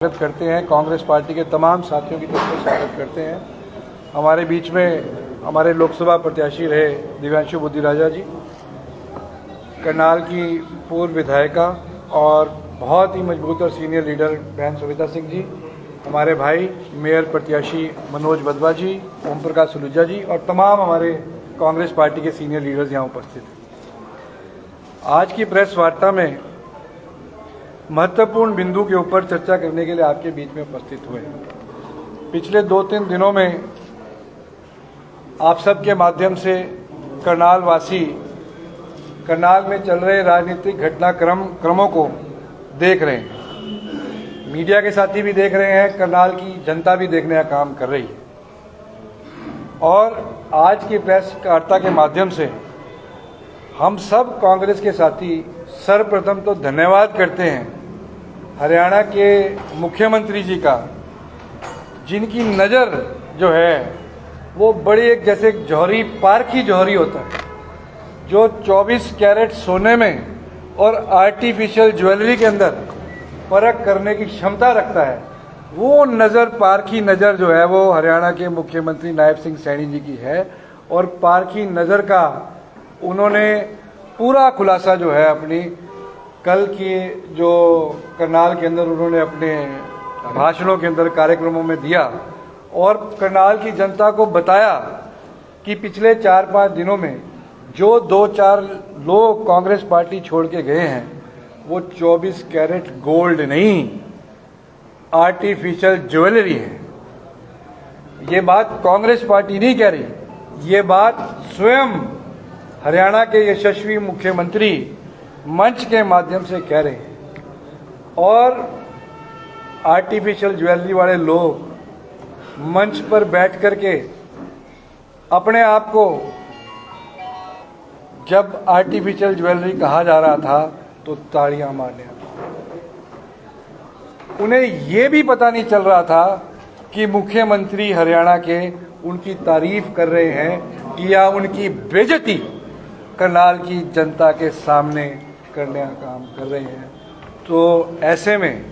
स्वागत करते हैं। कांग्रेस पार्टी के तमाम साथियों की तरफ से स्वागत करते हैं। हमारे बीच में हमारे लोकसभा प्रत्याशी रहे दिव्यांशु बुद्धिराजा जी, करनाल की पूर्व विधायिका और बहुत ही मजबूत और सीनियर लीडर बहन सविता सिंह जी, हमारे भाई मेयर प्रत्याशी मनोज वधवा जी, ओम प्रकाश सलूजा जी और तमाम हमारे कांग्रेस पार्टी के सीनियर लीडर्स यहाँ उपस्थित हैं। आज की प्रेस वार्ता में महत्वपूर्ण बिंदु के ऊपर चर्चा करने के लिए आपके बीच में उपस्थित हुए। पिछले 2-3 दिनों में आप सबके माध्यम से करनाल वासी करनाल में चल रहे राजनीतिक घटनाक्रमों को देख रहे हैं, मीडिया के साथी भी देख रहे हैं, करनाल की जनता भी देखने का काम कर रही है। और आज की प्रेस वार्ता के माध्यम से हम सब कांग्रेस के साथी सर्वप्रथम तो धन्यवाद करते हैं हरियाणा के मुख्यमंत्री जी का, जिनकी नज़र जो है वो बड़ी एक जैसे जौहरी पारखी जौहरी होता है, जो 24 कैरेट सोने में और आर्टिफिशियल ज्वेलरी के अंदर फर्क करने की क्षमता रखता है। वो नज़र, पारखी नज़र जो है वो हरियाणा के मुख्यमंत्री नायब सिंह सैनी जी की है। और पारखी नज़र का उन्होंने पूरा खुलासा जो है अपनी कल की जो करनाल के अंदर उन्होंने अपने भाषणों के अंदर कार्यक्रमों में दिया और करनाल की जनता को बताया कि पिछले 4-5 दिनों में जो 2-4 लोग कांग्रेस पार्टी छोड़ के गए हैं वो 24 कैरेट गोल्ड नहीं, आर्टिफिशियल ज्वेलरी है। ये बात कांग्रेस पार्टी नहीं कह रही, ये बात स्वयं हरियाणा के यशस्वी मुख्यमंत्री मंच के माध्यम से कह रहे हैं। और आर्टिफिशियल ज्वेलरी वाले लोग मंच पर बैठ करके अपने आप को, जब आर्टिफिशियल ज्वेलरी कहा जा रहा था तो तालियां मारने लगे। उन्हें ये भी पता नहीं चल रहा था कि मुख्यमंत्री हरियाणा के उनकी तारीफ कर रहे हैं या उनकी बेइज्जती करनाल की जनता के सामने करने का काम कर रहे हैं। तो ऐसे में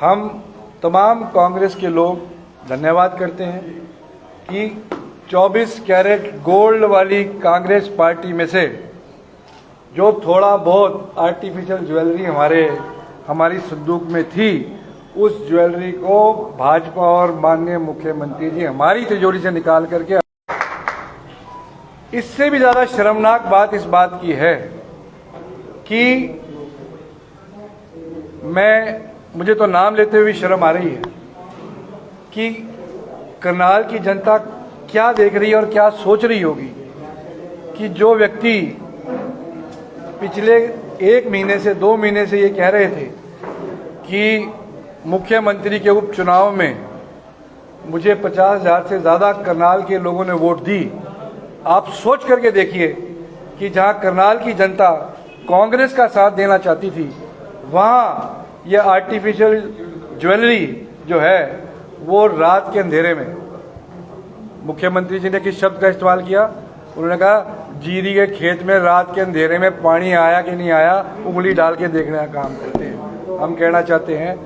हम तमाम कांग्रेस के लोग धन्यवाद करते हैं कि 24 कैरेट गोल्ड वाली कांग्रेस पार्टी में से जो थोड़ा बहुत आर्टिफिशियल ज्वेलरी हमारी संदूक में थी, उस ज्वेलरी को भाजपा और माननीय मुख्यमंत्री जी हमारी तिजोरी से निकाल करके, इससे भी ज्यादा शर्मनाक बात इस बात की है कि मुझे तो नाम लेते हुए शर्म आ रही है कि करनाल की जनता क्या देख रही है और क्या सोच रही होगी कि जो व्यक्ति पिछले 1 महीने से 2 महीने से ये कह रहे थे कि मुख्यमंत्री के उपचुनाव में मुझे 50,000 से ज़्यादा करनाल के लोगों ने वोट दी। आप सोच करके देखिए कि जहां करनाल की जनता कांग्रेस का साथ देना चाहती थी, वहां यह आर्टिफिशियल ज्वेलरी जो है वो रात के अंधेरे में, मुख्यमंत्री जी ने किस शब्द का इस्तेमाल किया? उन्होंने कहा जीरी के खेत में रात के अंधेरे में पानी आया कि नहीं आया, उंगली डाल के देखने का काम करते हैं। हम कहना चाहते हैं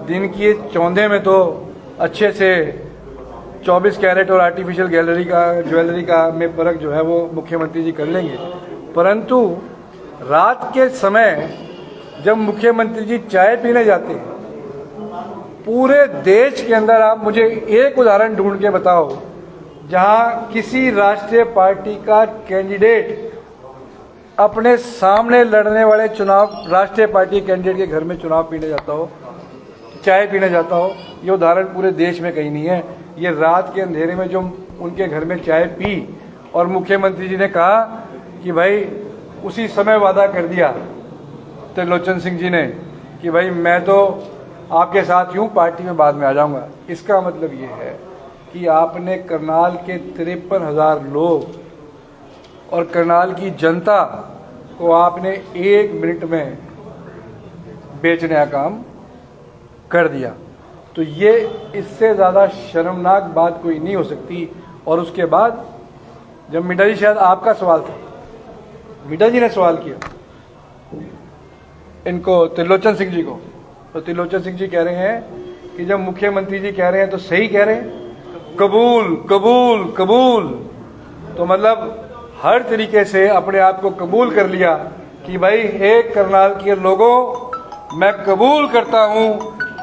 दिन की चौंधे में तो अच्छे से 24 कैरेट और आर्टिफिशियल ज्वेलरी का में फर्क जो है वो मुख्यमंत्री जी कर लेंगे, परंतु रात के समय जब मुख्यमंत्री जी चाय पीने जाते हैं, पूरे देश के अंदर आप मुझे एक उदाहरण ढूंढ के बताओ जहां किसी राष्ट्रीय पार्टी का कैंडिडेट अपने सामने लड़ने वाले राष्ट्रीय पार्टी कैंडिडेट के घर में चुनाव पीने जाता हो, चाय पीने जाता हो। ये उदाहरण पूरे देश में कहीं नहीं है। ये रात के अंधेरे में जो उनके घर में चाय पी और मुख्यमंत्री जी ने कहा कि भाई उसी समय वादा कर दिया त्रिलोचन सिंह जी ने कि भाई मैं तो आपके साथ यूं पार्टी में बाद में आ जाऊंगा। इसका मतलब ये है कि आपने करनाल के 53,000 लोग और करनाल की जनता को आपने 1 मिनट में बेचने का काम कर दिया। तो ये इससे ज़्यादा शर्मनाक बात कोई नहीं हो सकती। और उसके बाद जब मीडा जी, शायद आपका सवाल था, मीडा जी ने सवाल किया इनको त्रिलोचन सिंह जी को तो त्रिलोचन सिंह जी कह रहे हैं कि जब मुख्यमंत्री जी कह रहे हैं तो सही कह रहे हैं, कबूल कबूल कबूल। तो मतलब हर तरीके से अपने आप को कबूल कर लिया कि भाई एक करनाल के लोगों, मैं कबूल करता हूं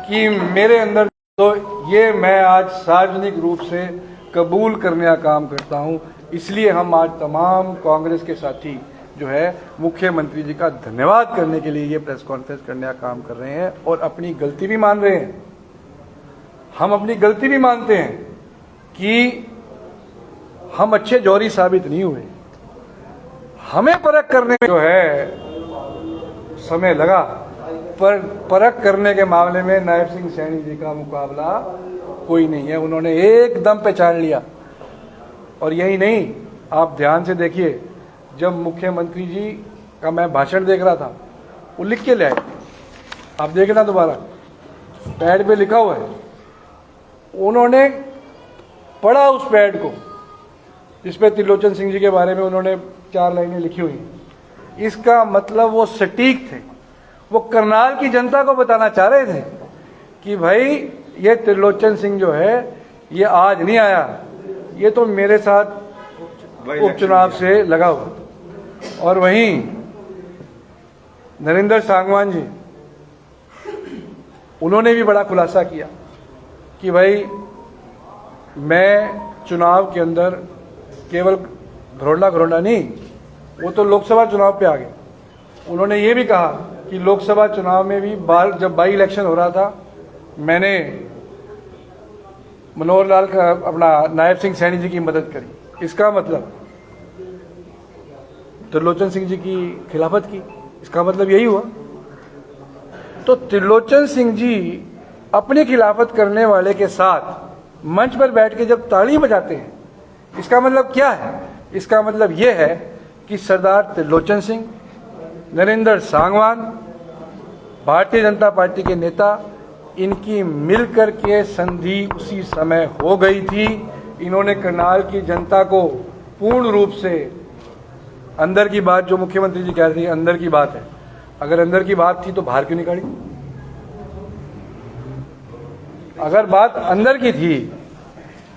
कि मेरे अंदर, तो ये मैं आज सार्वजनिक रूप से कबूल करने का काम करता हूं। इसलिए हम आज तमाम कांग्रेस के साथी जो है मुख्यमंत्री जी का धन्यवाद करने के लिए ये प्रेस कॉन्फ्रेंस करने का काम कर रहे हैं और अपनी गलती भी मान रहे हैं। हम अपनी गलती भी मानते हैं कि हम अच्छे जौहरी साबित नहीं हुए। हमें परख करने में जो है समय लगा, पर परख करने के मामले में नायब सिंह सैनी जी का मुकाबला कोई नहीं है। उन्होंने एकदम पहचान लिया। और यही नहीं, आप ध्यान से देखिए, जब मुख्यमंत्री जी का मैं भाषण देख रहा था, वो लिख के ले आए, आप देखना दोबारा, पैड पे लिखा हुआ है, उन्होंने पढ़ा उस पैड को जिसपे त्रिलोचन सिंह जी के बारे में उन्होंने 4 लाइनें लिखी हुई। इसका मतलब वो सटीक थे, वो करनाल की जनता को बताना चाह रहे थे कि भाई ये त्रिलोचन सिंह जो है ये आज नहीं आया, ये तो मेरे साथ उपचुनाव से लगा हुआ। और वहीं नरेंद्र सांगवान जी, उन्होंने भी बड़ा खुलासा किया कि भाई मैं चुनाव के अंदर केवल घरोंडा नहीं, वो तो लोकसभा चुनाव पे आ गए। उन्होंने ये भी कहा कि लोकसभा चुनाव में भी जब बाई इलेक्शन हो रहा था, मैंने मनोहर लाल का अपना नायब सिंह सैनी जी की मदद करी। इसका मतलब त्रिलोचन सिंह जी की खिलाफत की, इसका मतलब यही हुआ। तो त्रिलोचन सिंह जी अपनी खिलाफत करने वाले के साथ मंच पर बैठ के जब ताली बजाते हैं, इसका मतलब क्या है? इसका मतलब यह है कि सरदार त्रिलोचन सिंह, नरेंद्र सांगवान, भारतीय जनता पार्टी के नेता, इनकी मिलकर के संधि उसी समय हो गई थी। इन्होंने करनाल की जनता को पूर्ण रूप से, अंदर की बात जो मुख्यमंत्री जी कह रहे थे अंदर की बात है, अगर अंदर की बात थी तो बाहर क्यों निकाली? अगर बात अंदर की थी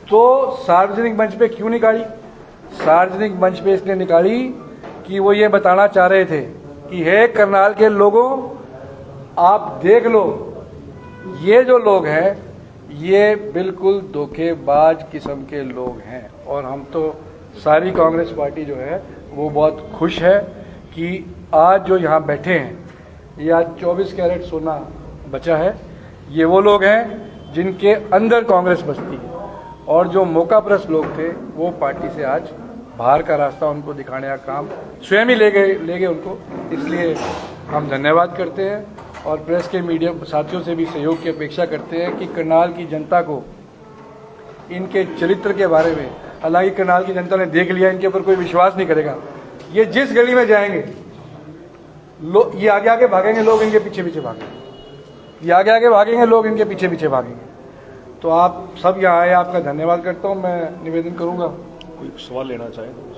तो सार्वजनिक मंच पे क्यों निकाली? सार्वजनिक मंच पे इसलिए निकाली कि वो ये बताना चाह रहे थे कि हे करनाल के लोगों, आप देख लो, ये जो लोग हैं ये बिल्कुल धोखेबाज किस्म के लोग हैं। और हम तो सारी कांग्रेस पार्टी जो है वो बहुत खुश है कि आज जो यहाँ बैठे हैं, ये आज 24 कैरेट सोना बचा है, ये वो लोग हैं जिनके अंदर कांग्रेस बसती है। और जो मौकाप्रस्त लोग थे वो पार्टी से आज बाहर का रास्ता उनको दिखाने का काम स्वयं ही ले गए उनको। इसलिए हम धन्यवाद करते हैं और प्रेस के मीडिया साथियों से भी सहयोग की अपेक्षा करते हैं कि करनाल की जनता को इनके चरित्र के बारे में, हालांकि करनाल की जनता ने देख लिया, इनके ऊपर कोई विश्वास नहीं करेगा। ये जिस गली में जाएंगे ये आगे आगे भागेंगे, लोग इनके पीछे पीछे भागेंगे, ये आगे आगे भागेंगे, लोग इनके पीछे पीछे भागेंगे। तो आप सब यहाँ आए, आपका धन्यवाद करता हूँ। मैं निवेदन करूँगा, कोई सवाल लेना चाहे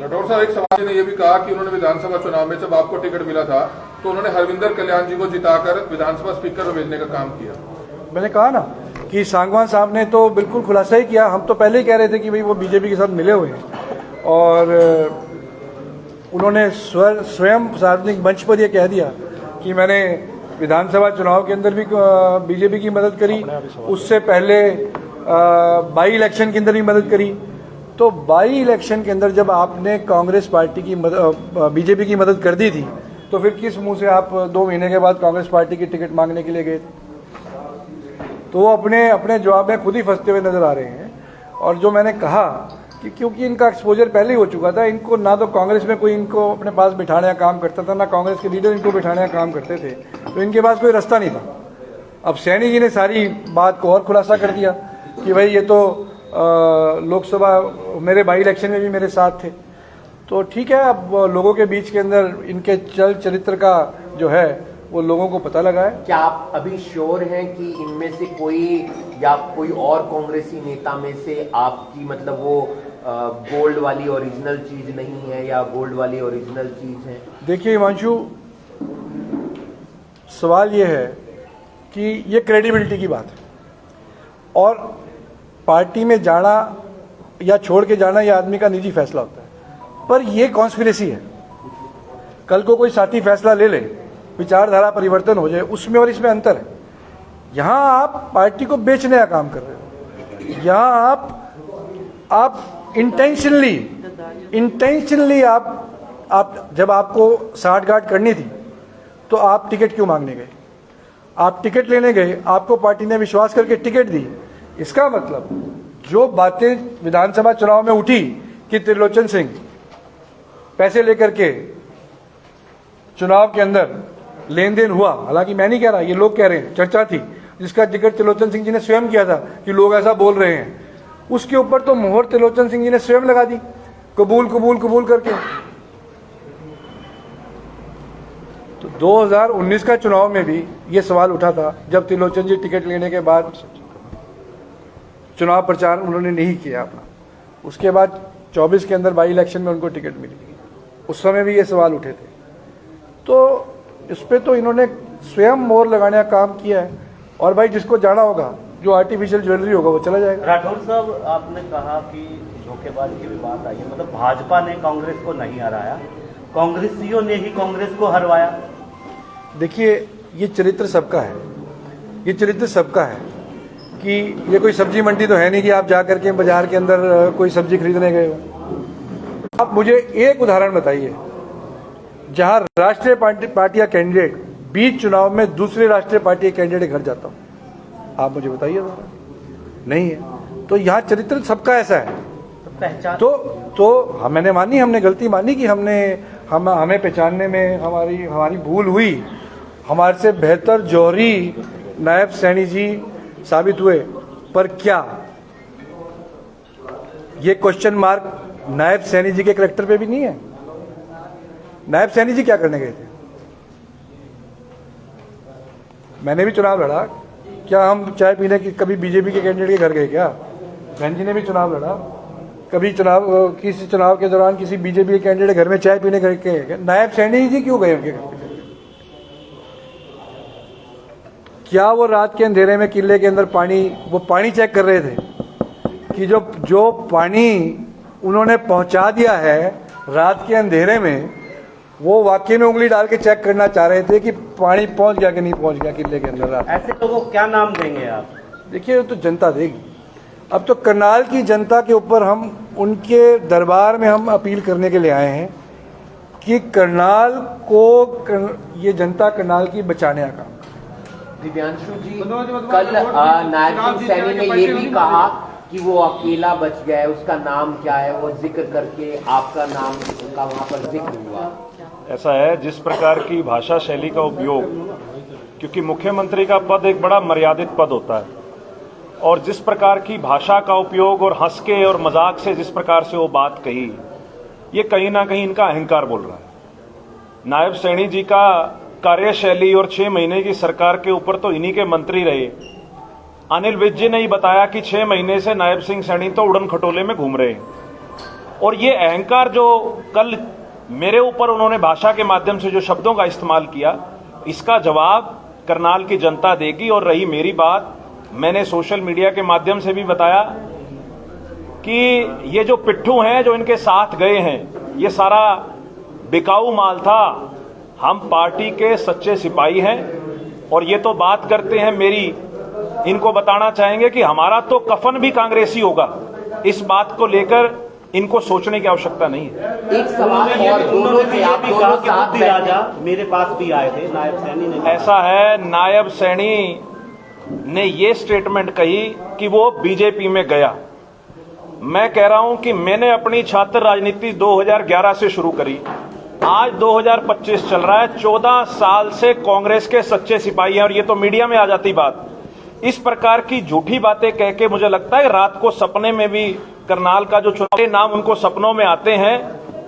राठौर साहब, एक सवाल ने यह भी कहा कि उन्होंने विधानसभा चुनाव में जब आपको टिकट मिला था तो उन्होंने हरविंदर कल्याण जी को जिताकर विधानसभा स्पीकर में भेजने का काम किया। मैंने कहा ना कि सांगवान साहब ने तो बिल्कुल खुलासा ही किया। हम तो पहले ही कह रहे थे कि भाई वो बीजेपी के साथ मिले हुए हैं, और उन्होंने स्वयं सार्वजनिक मंच पर यह कह दिया कि मैंने विधानसभा चुनाव के अंदर भी बीजेपी की मदद करी, उससे पहले बाई इलेक्शन के अंदर भी मदद करी। तो बाई इलेक्शन के अंदर जब आपने कांग्रेस पार्टी की बीजेपी की मदद कर दी थी, तो फिर किस मुंह से आप 2 महीने के बाद कांग्रेस पार्टी की टिकट मांगने के लिए गए थे? तो वो अपने जवाब में खुद ही फंसते हुए नजर आ रहे हैं। और जो मैंने कहा कि क्योंकि इनका एक्सपोजर पहले ही हो चुका था, इनको ना तो कांग्रेस में कोई इनको अपने पास बिठाने का काम करता था, ना कांग्रेस के लीडर इनको बिठाने का काम करते थे, तो इनके पास कोई रास्ता नहीं था। अब सैनी जी ने सारी बात को और खुलासा कर दिया कि भाई ये तो लोकसभा मेरे बाई इलेक्शन में भी मेरे साथ थे। तो ठीक है, अब लोगों के बीच के अंदर इनके चरित्र का जो है वो लोगों को पता लगा है। क्या आप अभी श्योर हैं कि इनमें से कोई या कोई और कांग्रेसी नेता में से आपकी मतलब वो गोल्ड वाली ओरिजिनल चीज नहीं है या गोल्ड वाली ओरिजिनल चीज है? देखिए हिमांशु, सवाल ये है कि ये क्रेडिबिलिटी की बात है, और पार्टी में जाना या छोड़ के जाना ये आदमी का निजी फैसला होता है, पर ये कॉन्स्पिरेसी है। कल को कोई साथी फैसला ले ले, विचारधारा परिवर्तन हो जाए, उसमें और इसमें अंतर है। यहाँ आप पार्टी को बेचने का काम कर रहे हो, यहाँ आप इंटेंशनली आप जब आपको साठगांठ करनी थी तो आप टिकट क्यों मांगने गए? आप टिकट लेने गए, आपको पार्टी ने विश्वास करके टिकट दी। इसका मतलब जो बातें विधानसभा चुनाव में उठी कि त्रिलोचन सिंह पैसे लेकर के चुनाव के अंदर लेन देन हुआ, हालांकि मैं नहीं कह रहा, ये लोग कह रहे हैं, चर्चा थी, जिसका जिक्र त्रिलोचन सिंह जी ने स्वयं किया था कि लोग ऐसा बोल रहे हैं, उसके ऊपर तो मोहर त्रिलोचन सिंह जी ने स्वयं लगा दी, कबूल कबूल कबूल करके। तो 2019 का चुनाव में भी ये सवाल उठा था, जब त्रिलोचन जी टिकट लेने के बाद चुनाव प्रचार उन्होंने नहीं किया अपना, उसके बाद 24 के अंदर बाई इलेक्शन में उनको टिकट मिली, उस समय भी ये सवाल उठे थे। तो इस पर तो इन्होंने स्वयं मोहर लगाने का काम किया है, और भाई जिसको जाना होगा, जो आर्टिफिशियल ज्वेलरी होगा वो चला जाएगा। राठौर साहब, आपने कहा कि धोखेबाजी की भी बात आई है, मतलब भाजपा ने कांग्रेस को नहीं हराया, कांग्रेसियों ने ही कांग्रेस को हरवाया। देखिए, ये चरित्र सबका है, ये चरित्र सबका है कि ये कोई सब्जी मंडी तो है नहीं कि आप जा करके बाजार के अंदर कोई सब्जी खरीदने गए हो। आप मुझे एक उदाहरण बताइए जहां राष्ट्रीय पार्टी का कैंडिडेट बीच चुनाव में दूसरे राष्ट्रीय पार्टी के कैंडिडेट के घर जाता हूं, आप मुझे बताइए। नहीं है। तो यहाँ चरित्र सबका ऐसा है। पहचान तो मैंने मानी, हमने गलती मानी कि हमें पहचानने में हमारी भूल हुई। हमारे से बेहतर जौहरी नायब सैनी जी साबित हुए, पर क्या ये क्वेश्चन मार्क नायब सैनी जी के कैरेक्टर पे भी नहीं है? नायब सैनी जी क्या करने गए थे? मैंने भी चुनाव लड़ा, क्या हम चाय पीने की कभी बीजेपी के कैंडिडेट के घर गए क्या? बहन जी ने भी चुनाव लड़ा, कभी किसी चुनाव के दौरान किसी बीजेपी के कैंडिडेट घर में चाय पीने गए क्या? नायब सैनी जी क्यों गए उनके घर? क्या वो रात के अंधेरे में किले के अंदर पानी चेक कर रहे थे कि जो पानी उन्होंने पहुंचा दिया है रात के अंधेरे में, वो वाकई में उंगली डाल के चेक करना चाह रहे थे कि पानी पहुंच गया कि नहीं पहुंच गया किले के अंदर रात? ऐसे लोगों को क्या नाम देंगे आप? देखिए, तो जनता देगी। अब तो करनाल की जनता के ऊपर हम उनके दरबार में हम अपील करने के लिए आए हैं कि करनाल को ये जनता करनाल की बचाने का काम। दिव्यांशु जी, कल नायब सिंह सैनी ने ये भी कहा कि वो अकेला बच गया है, उसका नाम क्या है, वो जिक्र करके आपका नाम का वहां पर जिक्र हुआ। ऐसा है, जिस प्रकार की भाषा शैली का उपयोग, क्योंकि मुख्यमंत्री का पद एक बड़ा मर्यादित पद होता है, और जिस प्रकार की भाषा का उपयोग और हंस के और मजाक से जिस प्रकार से वो बात कही, ये कहीं ना कहीं इनका अहंकार बोल रहा है। नायब सैनी जी का कार्यशैली और 6 महीने की सरकार के ऊपर तो इन्हीं के मंत्री रहे। अनिल विज जी ने ही बताया कि 6 महीने से नायब सिंह सैनी तो उड़न खटोले में घूम रहे हैं, और ये अहंकार जो कल मेरे ऊपर उन्होंने भाषा के माध्यम से जो शब्दों का इस्तेमाल किया, इसका जवाब करनाल की जनता देगी। और रही मेरी बात, मैंने सोशल मीडिया के माध्यम से भी बताया कि ये जो पिट्ठू हैं जो इनके साथ गए हैं, ये सारा बिकाऊ माल था। हम पार्टी के सच्चे सिपाही हैं, और ये तो बात करते हैं मेरी, इनको बताना चाहेंगे कि हमारा तो कफन भी कांग्रेसी होगा। इस बात को लेकर इनको सोचने की आवश्यकता नहीं है। एक सवाल और, दोनों से आप दोनों साथ राजा मेरे पास भी आए थे, नायब सैनी ने। ऐसा है, नायब सैनी ने ये स्टेटमेंट कही कि वो बीजेपी में गया। मैं कह रहा हूं कि मैंने अपनी छात्र राजनीति 2011 से शुरू करी, आज 2025 चल रहा है। 14 साल से कांग्रेस के सच्चे सिपाही हैं, और ये तो मीडिया में आ जाती बात। इस प्रकार की झूठी बातें कह के मुझे लगता है रात को सपने में भी करनाल का जो चुनाव नाम उनको सपनों में आते हैं,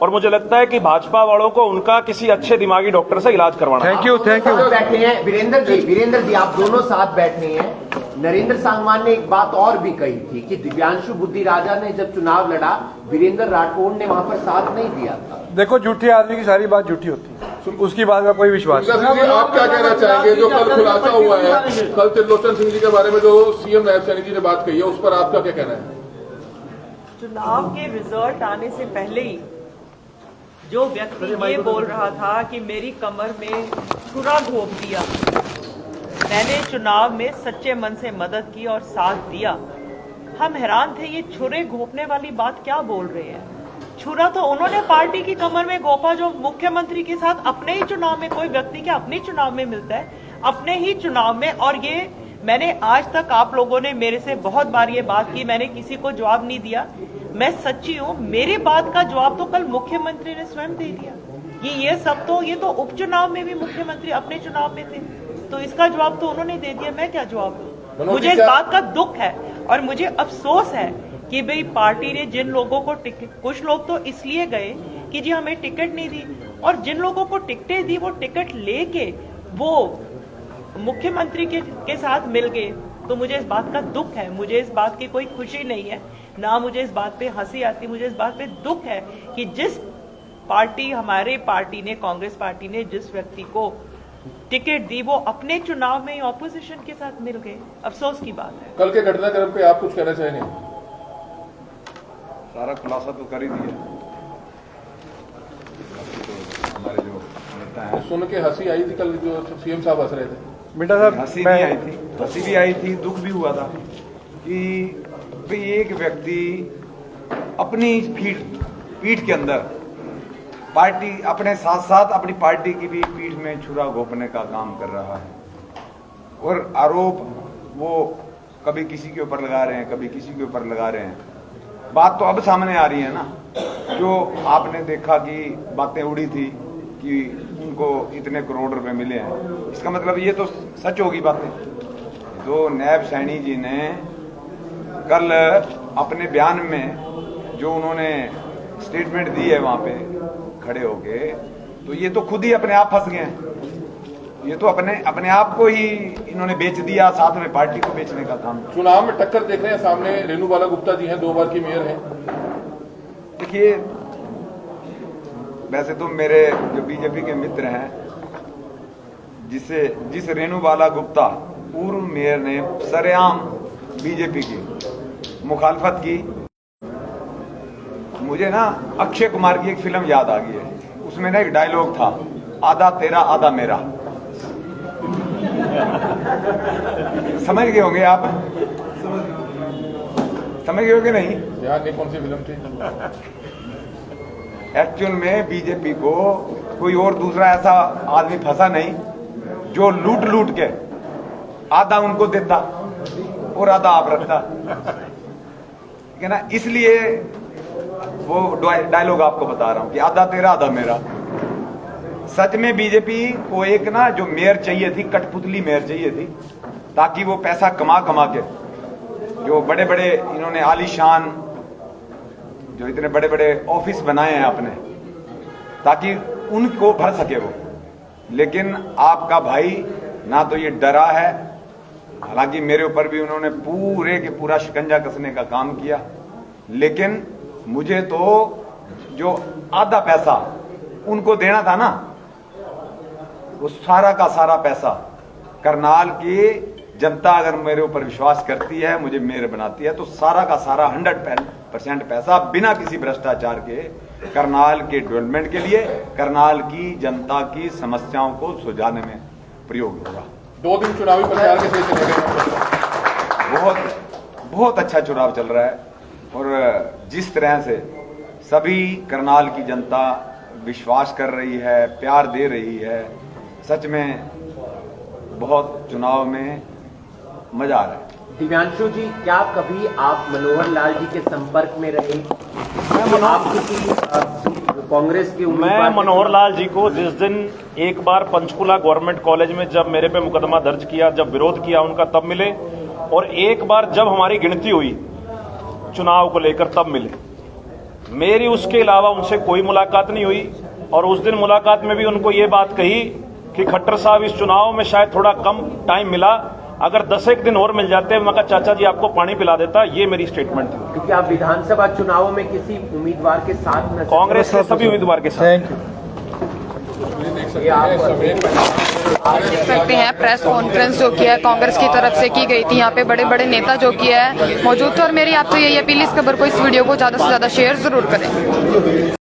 और मुझे लगता है कि भाजपा वालों को उनका किसी अच्छे दिमागी डॉक्टर से इलाज करवाना है। थैंक यू साथ बैठे हैं वीरेंद्र जी आप दोनों साथ बैठे हैं। नरेंद्र सांगवान ने एक बात और भी कही थी कि दिव्यांशु बुद्धि राजा ने जब चुनाव लड़ा वीरेंद्र राठौड़ ने वहां पर साथ नहीं दिया था। देखो, झूठे आदमी की सारी बात झूठी होती है, उसकी बात का कोई विश्वास नहीं। सिंह जी, आप क्या कहना चाहेंगे जो कल खुलासा हुआ है, कल त्रिलोचन सिंह जी के बारे में जो सीएम नायब सैनी जी ने बात कही है, उस पर आपका क्या कहना है? चुनाव के रिजल्ट आने से पहले ही जो व्यक्ति ये बोल रहा था कि मेरी कमर में छुरा घोंप दिया, मैंने चुनाव में सच्चे मन से मदद की और साथ दिया। हम हैरान थे, ये छुरे घोंपने वाली बात क्या बोल रहे हैं। छुरा तो उन्होंने पार्टी की कमर में घोंपा जो मुख्यमंत्री के साथ अपने ही चुनाव में, कोई व्यक्ति के अपने चुनाव में मिलता है, अपने ही चुनाव में। और ये मैंने आज तक, आप लोगों ने मेरे से बहुत बार ये बात की, मैंने किसी को जवाब नहीं दिया। मैं सच्ची हूं, मेरी बात का जवाब तो कल मुख्यमंत्री ने स्वयं दे दिया। ये तो उपचुनाव में भी मुख्यमंत्री अपने चुनाव में थे, तो इसका जवाब तो उन्होंने दे दिया, मैं क्या जवाब दूं। मुझे इस बात का दुख है और मुझे अफसोस है कि भाई पार्टी ने जिन लोगों को टिकट, कुछ लोग तो इसलिए गए कि जी हमें टिकट नहीं दी, और जिन लोगों को टिकटें दी वो टिकट लेके वो मुख्यमंत्री के साथ मिल गए। तो मुझे इस बात का दुख है, मुझे इस बात की कोई खुशी नहीं है, ना मुझे इस बात पे हंसी आती। मुझे इस बात पे दुख है कि जिस पार्टी, हमारे पार्टी ने, कांग्रेस पार्टी ने जिस व्यक्ति को टिकट दी वो अपने चुनाव में ऑपोजिशन के साथ मिल गए। अफसोस की बात है। कल के घटनाक्रम पे आप कुछ कहना चाहेंगे? सारा खुलासा तो कर ही दिया। हमारे जो नेता हैं, सुन के हंसी आई थी कल, जो सीएम साहब हंस रहे थे। बेटा साहब, हंसी नहीं आई थी, हंसी भी आई थी, दुख भी हुआ था कि भाई एक व्यक्ति अपनी पीठ के अंदर पार्टी, अपने साथ साथ अपनी पार्टी की भी पीठ में छुरा घोंपने का काम कर रहा है, और आरोप वो कभी किसी के ऊपर लगा रहे हैं, कभी किसी के ऊपर लगा रहे हैं। बात तो अब सामने आ रही है ना, जो आपने देखा कि बातें उड़ी थी कि उनको इतने करोड़ रुपए मिले हैं, इसका मतलब ये तो सच होगी बातें। जो नायब सैनी जी ने कल अपने बयान में जो उन्होंने स्टेटमेंट दी है वहां पे खड़े होके, तो ये तो खुद ही अपने आप फंस गए हैं। ये तो अपने आप को ही इन्होंने बेच दिया, साथ में पार्टी को बेचने का काम। चुनाव में टक्कर देख रहे हैं, सामने रेणु बाला गुप्ता जी हैं, 2 बार की मेयर हैं। देखिए, वैसे तो मेरे जो बीजेपी के मित्र हैं, जिस रेणु बाला गुप्ता पूर्व मेयर ने सरेआम बीजेपी की मुखालफत की, मुझे ना अक्षय कुमार की एक फिल्म याद आ गई है। उसमें ना एक डायलॉग था, आधा तेरा आधा मेरा। समझ गए होंगे आप, समझ गए होंगे नहीं? ध्यान नहीं, कौन सी फिल्म थी? एक्चुअल में बीजेपी को कोई और दूसरा ऐसा आदमी फंसा नहीं जो लूट लूट के आधा उनको देता और आधा आप रखता, ठीक है ना। इसलिए वो डायलॉग आपको बता रहा हूं कि आधा तेरा आधा मेरा। सच में बीजेपी को एक ना जो मेयर चाहिए थी, कठपुतली मेयर चाहिए थी, ताकि वो पैसा कमा के जो बड़े बड़े इन्होंने आलीशान जो इतने बड़े बड़े ऑफिस बनाए हैं अपने, ताकि उनको भर सके वो। लेकिन आपका भाई ना तो ये डरा है, हालांकि मेरे ऊपर भी उन्होंने पूरे के पूरा शिकंजा कसने का काम किया, लेकिन मुझे तो जो आधा पैसा उनको देना था ना, वो सारा का सारा पैसा करनाल की जनता अगर मेरे ऊपर विश्वास करती है, मुझे मेयर बनाती है, तो सारा का सारा 100% पैसा बिना किसी भ्रष्टाचार के करनाल के डेवलपमेंट के लिए, करनाल की जनता की समस्याओं को सुलझाने में प्रयोग होगा। 2 दिन चुनावी प्रचार के चले गए, बहुत अच्छा चुनाव चल रहा है, और जिस तरह से सभी करनाल की जनता विश्वास कर रही है, प्यार दे रही है, सच में बहुत चुनाव में मजा आ रहा है। दिव्यांशु जी, क्या कभी आप मनोहर लाल जी के संपर्क में रहे? आप किसी कांग्रेस के मैं मनोहर लाल जी को जिस दिन एक बार पंचकुला गवर्नमेंट कॉलेज में जब मेरे पे मुकदमा दर्ज किया, जब विरोध किया उनका, तब मिले, और एक बार जब हमारी गिनती हुई चुनाव को लेकर तब मिले। मेरी उसके अलावा उनसे कोई मुलाकात नहीं हुई। और उस दिन मुलाकात में भी उनको ये बात कही कि खट्टर साहब इस चुनाव में शायद थोड़ा कम टाइम मिला, अगर 10 एक दिन और मिल जाते मैं कहा चाचा जी आपको पानी पिला देता। ये मेरी स्टेटमेंट थी। क्योंकि आप विधानसभा चुनावों में किसी उम्मीदवार के साथ न कांग्रेस के सभी उम्मीदवार के साथ। आप देख सकते हैं प्रेस कॉन्फ्रेंस जो किया है कांग्रेस की तरफ से की गई थी, यहाँ पे बड़े बड़े नेता जो किया है मौजूद थे। और मेरी आपसे यही अपील, इस खबर को, इस वीडियो को ज्यादा से ज्यादा शेयर जरूर करें।